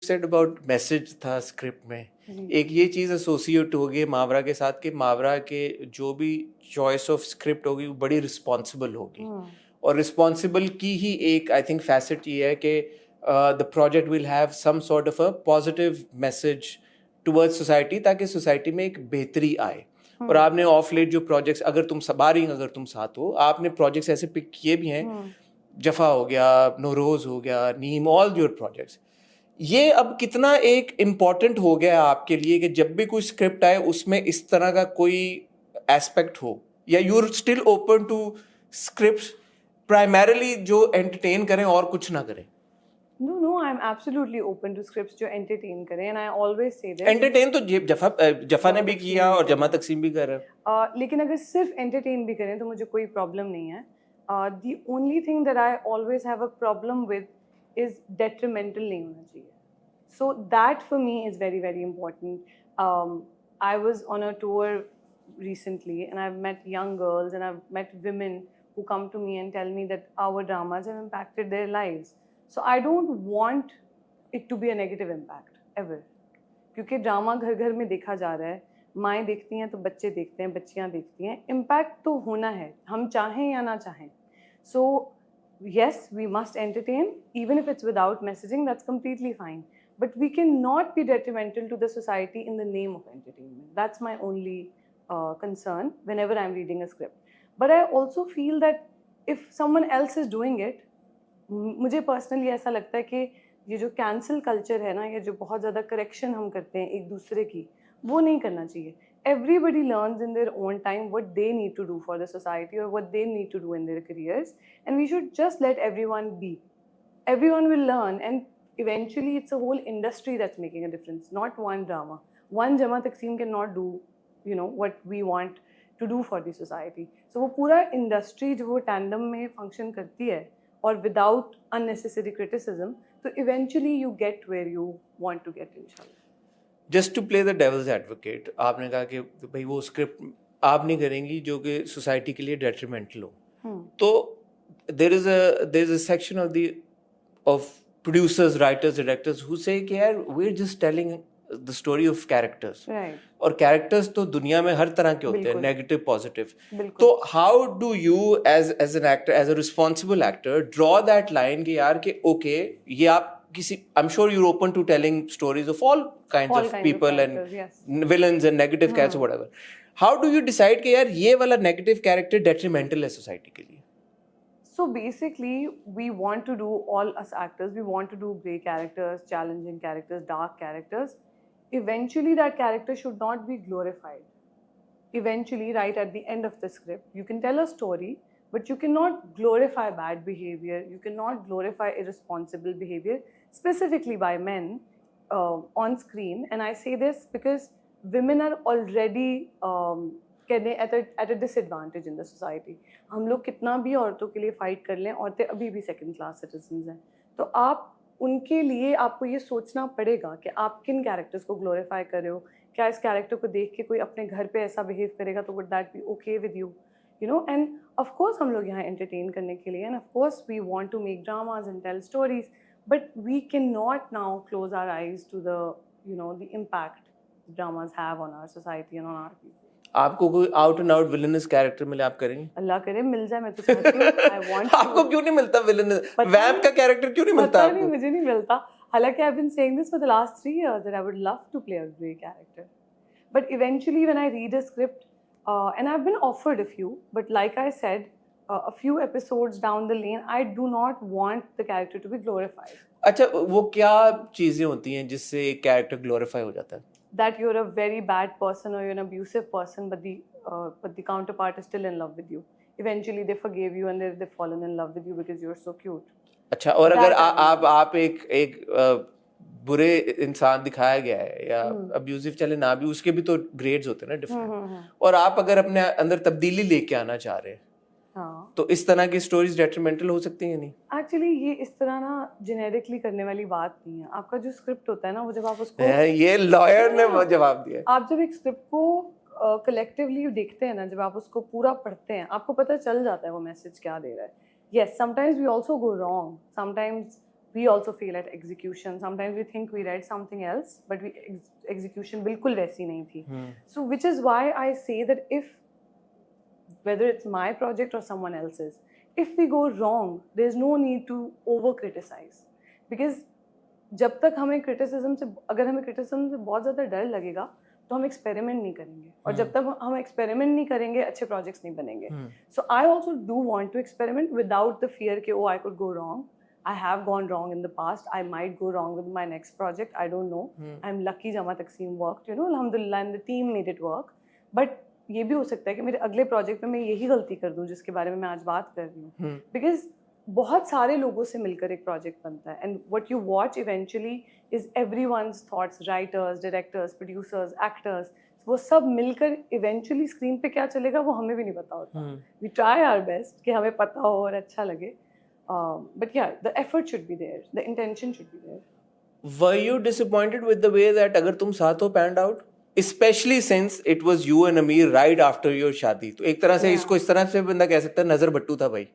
Said about message था script में, एक ये चीज़ एसोसिएट हो गई मावरा के साथ कि मावरा के जो भी चॉइस ऑफ स्क्रिप्ट होगी वो बड़ी रिस्पॉन्सिबल होगी, और रिस्पॉन्सिबल की ही एक आई थिंक फैसेट ये है कि the project will have some sort of a positive message towards society, ताकि सोसाइटी में एक बेहतरी आए। और आपने ऑफ लेट जो प्रोजेक्ट्स, अगर तुम सबारिंग अगर तुम साथ हो, आपने प्रोजेक्ट्स ऐसे पिक किए भी हैं, जफा हो गया, नोरोज हो गया, नीम, ऑल योर प्रोजेक्ट्स। ये अब कितना एक इम्पॉर्टेंट हो गया है आपके लिए कि जब भी कोई स्क्रिप्ट आए उसमें इस तरह का कोई एस्पेक्ट हो, या you are still open to scripts primarily जो एंटरटेन करें और कुछ ना करें? No, I'm absolutely open to scripts जो entertain करें, and I always say this. Entertain तो जफा ने भी किया और जमा तकसीम भी कर रहा है। लेकिन अगर सिर्फ entertain भी करें तो मुझे कोई problem नहीं है. The only thing that I always have a problem with is detrimental नहीं होना चाहिए. So that for me is very, very important. I was on a tour recently and I've met young girls and I've met women who come to me and tell me that our dramas have impacted their lives. So I don't want it to be a negative impact ever. क्योंकि drama घर घर में देखा जा रहा है, माएँ देखती हैं तो बच्चे देखते हैं, बच्चियाँ देखती हैं, इम्पैक्ट तो होना है, हम चाहें या ना चाहें. So yes, we must entertain, even if it's without messaging, that's completely fine. But we cannot be detrimental to the society in the name of entertainment. That's my only concern whenever I'm reading a script. But I also feel that if someone else is doing it, मुझे personally ऐसा लगता है कि ये जो cancel culture है ना, ये जो बहुत ज़्यादा करेक्शन हम करते हैं एक दूसरे की, वो नहीं करना चाहिए. Everybody learns in their own time what they need to do for the society or what they need to do in their careers, and we should just let everyone be. Everyone will learn, and eventually it's a whole industry that's making a difference, not one drama. One Jama Taksim cannot do, what we want to do for the society. So वो पूरा industry जो वो tandem में function करती है, or without unnecessary criticism, so eventually you get where you want to get, inshallah. Just to play the devil's advocate, आपने कहा कि भाई वो स्क्रिप्ट आप नहीं करेंगी जो कि सोसाइटी के लिए डेट्रीमेंटल हो, तो there is a section of producers, writers, directors who say कि यार we're just telling the story of characters. Right. और characters तो दुनिया में हर तरह के होते हैं, negative, positive. बिल्कुल. तो how do you as an actor, as a responsible actor, draw that line कि यार कि okay, ये आप किसी, I'm sure you're open to telling stories of all kinds of people and yes. villains and negative characters or whatever. How do you decide कि यार ये वाला negative character detrimental है society के लिए? So basically, we want to do, all us actors, we want to do great characters, challenging characters, dark characters. Eventually, that character should not be glorified. Eventually, right at the end of the script, you can tell a story, but you cannot glorify bad behavior. You cannot glorify irresponsible behavior, specifically by men on screen. And I say this because women are already at a disadvantage in the society. हम लोग कितना भी औरतों के लिए fight कर लें, औरतें अभी भी सेकंड क्लास सिटीजन्स हैं. तो आप उनके लिए आपको ये सोचना पड़ेगा कि आप किन कैरेक्टर्स को ग्लोरीफाई कर रहे हो. क्या इस कैरेक्टर को देख के कोई अपने घर पे ऐसा बिहेव करेगा तो would that be okay with you, and of course हम लोग यहाँ एंटरटेन करने के लिए, and of course we want to make dramas and tell stories, but we can not now close our eyes to the impact dramas have on our society and on our people. आपको कोई out and out villainous character मिले, आप करेंगे? अल्लाह करे मिल जाए, मैं तो चाहती हूँ. I want आपको क्यों नहीं मिलता विलेन, वैम्प का कैरेक्टर क्यों नहीं मिलता आपको? नहीं, मुझे नहीं मिलता. हालांकि I've been saying this for the last 3 years that I would love to play a great character, but eventually when I read a script and I've been offered a few, but like I said, a few episodes down the lane, I do not want the character to be glorified. अच्छा, वो क्या चीजें होती हैं जिससे एक character glorify हो जाता है? That you're a very bad person or you're an abusive person, but the counterpart is still in love with you. Eventually they forgive you and they've fallen in love with you because you're so cute. अच्छा, और अगर आप एक बुरे इंसान दिखाया गया है या अब्यूजिव चले ना भी, उसके भी तो ग्रेड्स होते हैं ना डिफरेंट, और आप अगर अपने अंदर तब्दीली लेके आना चाह रहे हैं, हाँ, तो इस तरह की स्टोरीज डेट्रीमेंटल हो सकती हैं नहीं? एक्चुअली ये इस तरह ना जेनेरिकली करने वाली बात नहीं है. आपका जो स्क्रिप्ट होता है ना, वो जब आप उसको, ये लॉयर ने वो जवाब दिया, आप जब एक स्क्रिप्ट को कलेक्टिवली देखते हैं ना, जब आप उसको पूरा पढ़ते हैं, आपको पता चल जाता है वो मैसेज क्या दे रहा है. Yes, sometimes we also go wrong. Sometimes we also fail at execution. Sometimes we think we read something else, but execution बिल्कुल वैसी नहीं थी. So which is why I say that if, whether it's my project or someone else's, if we go wrong, there's no need to over criticize, because जब तक हमें criticism से, अगर हमें criticism से बहुत ज़्यादा डर लगेगा तो हम एक्सपेरिमेंट नहीं करेंगे, और जब तक हम एक्सपेरिमेंट नहीं करेंगे अच्छे प्रोजेक्ट्स नहीं बनेंगे. So I also do want to experiment without the fear कि oh I could go wrong. I have gone wrong in the past. I might go wrong with my next project. I don't know. I'm lucky Jama Takseem worked, you know, alhamdulillah, and the team made it work. But ये भी हो सकता है कि मेरे अगले project में मैं यही गलती कर दूं जिसके बारे में मैं आज बात कर रही हूँ. बिकॉज बहुत सारे लोगों से मिलकर एक प्रोजेक्ट बनता है, and what you watch eventually is everyone's thoughts. Writers, directors, producers, actors, वो सब मिलकर इवेंचुअली स्क्रीन पे क्या चलेगा वो हमें भी नहीं पता होता. वी ट्राई आवर बेस्ट कि हमें पता हो और अच्छा लगे. But yeah, the effort should be there, the intention should be there. Were you disappointed with the way that अगर तुम साथ हो panned out, especially since it was you and Ameer right after your शादी? तो एक तरह से इसको इस तरह से बंदा कह सकता है नजर बट्टू था भाई.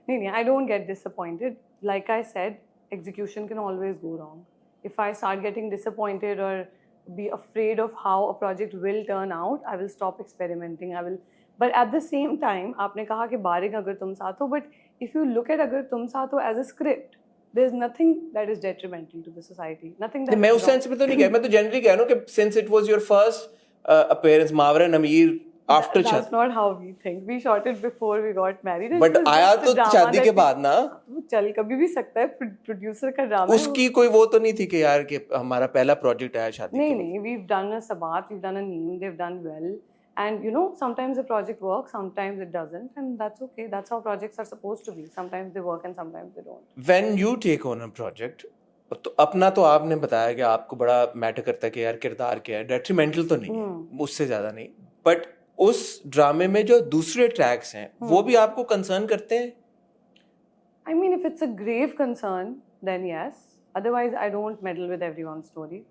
नहीं, I don't get disappointed. Like I said, execution can always go wrong. If I start getting disappointed or be afraid of how a project will turn out, I will stop experimenting. But at the same time, आपने कहा कि बारिक अगर तुम साथ हो, but if you look at अगर तुम साथ हो as a script, there's nothing that is detrimental to the society. Nothing that. मैं उस सेंस में तो नहीं कह, मैं तो जनरली कह रहा हूँ कि since it was your first appearance, मावरा and Ameer after शादी. That's not how we think. We shot it before we got married. But आया तो शादी के बाद ना. वो चल कभी भी सकता है, प्रोड्यूसर का ड्रामा. उसकी कोई वो तो नहीं थी कि यार कि हमारा पहला प्रोजेक्ट आया शादी. नहीं, we've done a Sabat, we've done a Neem, they've done well. And you know, sometimes a project works, sometimes it doesn't, and that's okay. That's how projects are supposed to be. Sometimes they work and sometimes they don't. When you take on a project, तो अपना तो आपने बताया कि आपको बड़ा matter करता है कि यार किरदार क्या है, डेट्रीमेंटल तो नहीं है, उससे ज्यादा नहीं. बट उस ड्रामे में जो दूसरे ट्रैक्स हैं वो भी आपको कंसर्न करते हैं? I mean, if it's a grave concern, then yes. Otherwise, I don't meddle with everyone's story.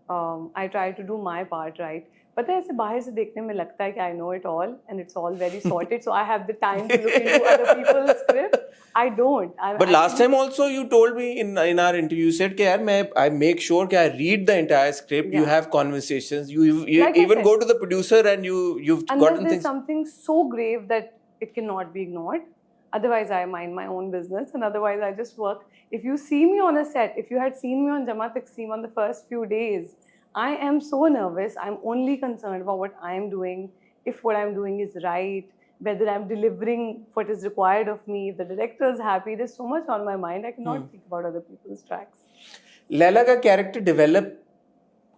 I try to do my part right. पता है ऐसे बाहर से देखने में लगता है कि I know it all and it's all very sorted, so I have the time to look into other people's script. I don't. But last time also you told me in our interview, you said कि यार I make sure कि I read the entire script. You have conversations. You like even go to the producer and you've gotten unless there's things. Something so grave that it cannot be ignored. Otherwise, I mind my own business, and otherwise I just work. If you see me on a set, if you had seen me on Jama Takseem on the first few days, I am so nervous. I'm only concerned about what I'm doing, if what I'm doing is right, whether I'm delivering what is required of me, if the director is happy. There's so much on my mind. I cannot think about other people's tracks. Laila का character develop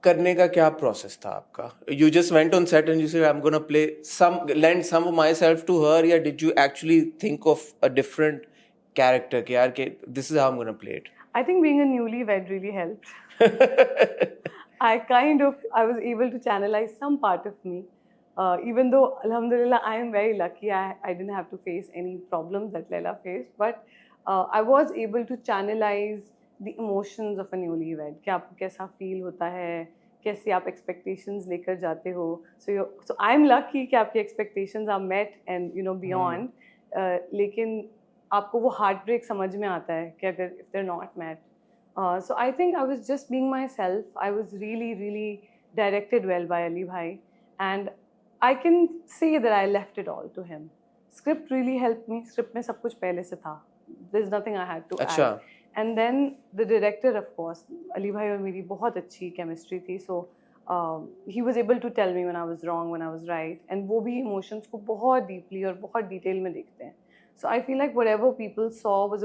करने का क्या process था आपका? You just went on set and you said I'm going to play lend some of myself to her, या did you actually think of a different character कि यार कि this is how I'm going to play it? I think being a newlywed really helped. I was able to channelize some part of me, even though alhamdulillah I am very lucky. I didn't have to face any problems that Laila faced, but I was able to channelize the emotions of a newlywed. कि आपको कैसा feel होता है, कैसे आप expectations लेकर जाते हो. So I'm lucky कि आपकी expectations are met and you know beyond. लेकिन आपको वो heartbreak समझ में आता है कि अगर if they're not met. So I think I was just being myself. I was really, really directed well by Ali Bhai, and I can say that I left it all to him. Script really helped me. Script में सब कुछ पहले से था. There's nothing I had to add. And then the director, of course, Ali Bhai और मेरी बहुत अच्छी chemistry थी. So he was able to tell me when I was wrong, when I was right, and वो भी emotions को बहुत deeply और बहुत detail में देखते हैं. So I feel like whatever people saw was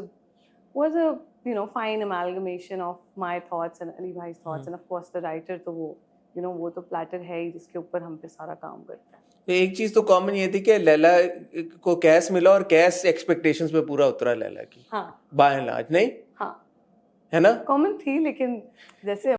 a you know fine amalgamation of my thoughts and Ali Bhai's thoughts, and of course the writer तो वो you know वो तो platter है ही जिसके ऊपर हम पे सारा काम करता है. तो एक चीज तो कॉमन ये थी कि लैला को कैश मिला और कैश एक्सपेक्टेशंस पे पूरा उतरा लैला की. हाँ. बाय एंड लार्ज नहीं. हाँ. है ना? कॉमन थी, लेकिन जैसे